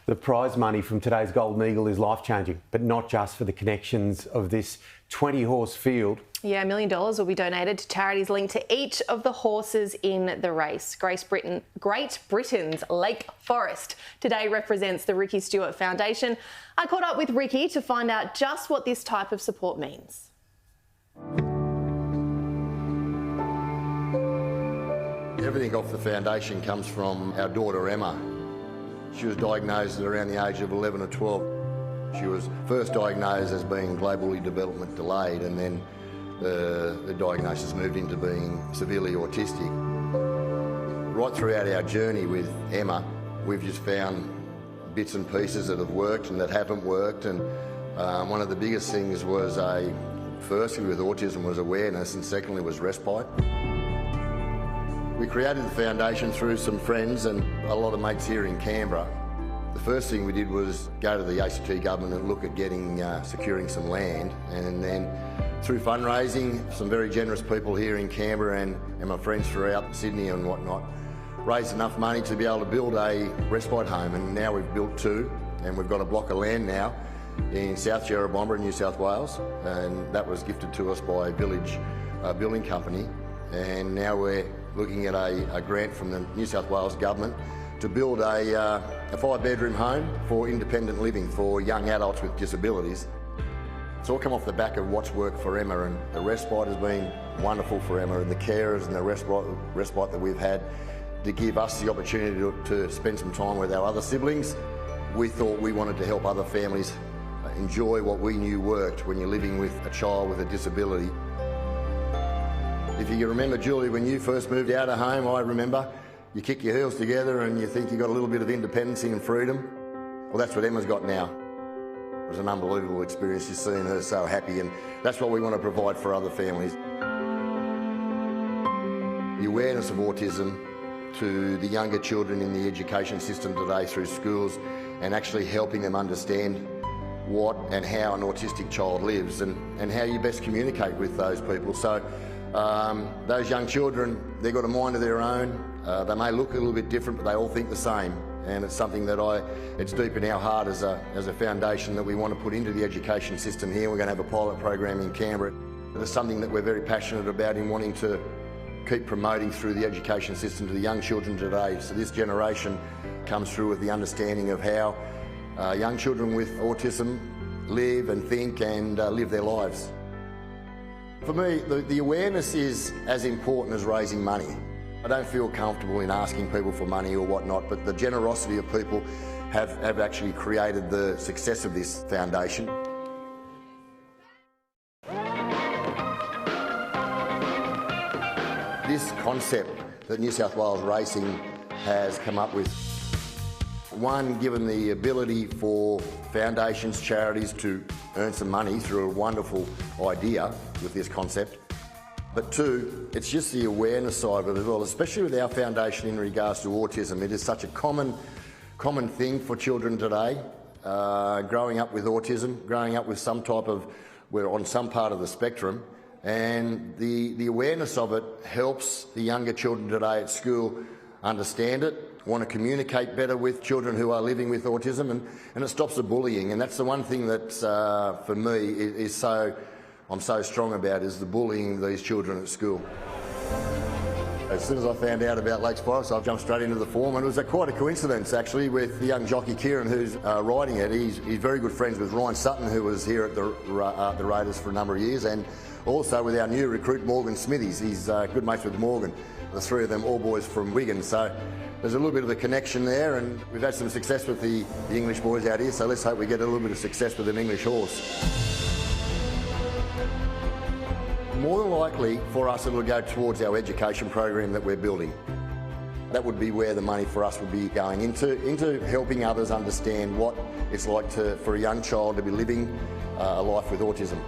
The prize money from today's Golden Eagle is life-changing, but not just for the connections of this 20-horse field. Yeah, $1 million will be donated to charities linked to each of the horses in the race. Great Britain's Lake Forest today represents the Ricky Stuart Foundation. I caught up with Ricky to find out just what this type of support means. Everything off the foundation comes from our daughter Emma. She was diagnosed at around the age of 11 or 12. She was first diagnosed as being globally development delayed, and then the diagnosis moved into being severely autistic. Right throughout our journey with Emma, we've just found bits and pieces that have worked and that haven't worked, and one of the biggest things was firstly with autism was awareness, and secondly was respite. We created the foundation through some friends and a lot of mates here in Canberra. The first thing we did was go to the ACT government and look at securing some land, and then through fundraising, some very generous people here in Canberra and my friends throughout Sydney and whatnot, raised enough money to be able to build a respite home, and now we've built two, and we've got a block of land now in South Yarrabomba in New South Wales, and that was gifted to us by a village building company, and now we're looking at a grant from the New South Wales government to build a 5-bedroom home for independent living for young adults with disabilities. It's all come off the back of what's worked for Emma, and the respite has been wonderful for Emma, and the carers and the respite that we've had to give us the opportunity to spend some time with our other siblings. We thought we wanted to help other families enjoy what we knew worked when you're living with a child with a disability. If you can remember, Julie, when you first moved out of home, I remember you kick your heels together and you think you got a little bit of independence and freedom. Well, that's what Emma's got now. It was an unbelievable experience just seeing her so happy, and that's what we want to provide for other families. The awareness of autism to the younger children in the education system today through schools, and actually helping them understand what and how an autistic child lives, and how you best communicate with those people. So those young children, they've got a mind of their own. They may look a little bit different, but they all think the same. And it's something that it's deep in our heart as a foundation that we want to put into the education system here. We're going to have a pilot program in Canberra. It's something that we're very passionate about in wanting to keep promoting through the education system to the young children today. So this generation comes through with the understanding of how young children with autism live and think and live their lives. For me, the awareness is as important as raising money. I don't feel comfortable in asking people for money or whatnot, but the generosity of people have actually created the success of this foundation. This concept that New South Wales Racing has come up with, one, given the ability for foundations, charities to earn some money through a wonderful idea with this concept. But two, it's just the awareness side of it as well, especially with our foundation in regards to autism. It is such a common thing for children today, growing up with autism, growing up with we're on some part of the spectrum, and the awareness of it helps the younger children today at school understand it, want to communicate better with children who are living with autism, and it stops the bullying. And that's the one thing that, for me, I'm so strong about, is the bullying of these children at school. As soon as I found out about Lakes Forest, I jumped straight into the form, and it was quite a coincidence actually with the young jockey Kieran who's riding it. He's very good friends with Ryan Sutton, who was here at the Raiders for a number of years, and also with our new recruit Morgan Smithies. He's good mates with Morgan. The three of them, all boys from Wigan. So there's a little bit of a connection there, and we've had some success with the English boys out here, so let's hope we get a little bit of success with an English horse. More than likely for us it'll go towards our education program that we're building. That would be where the money for us would be going into helping others understand what it's like for a young child to be living a life with autism.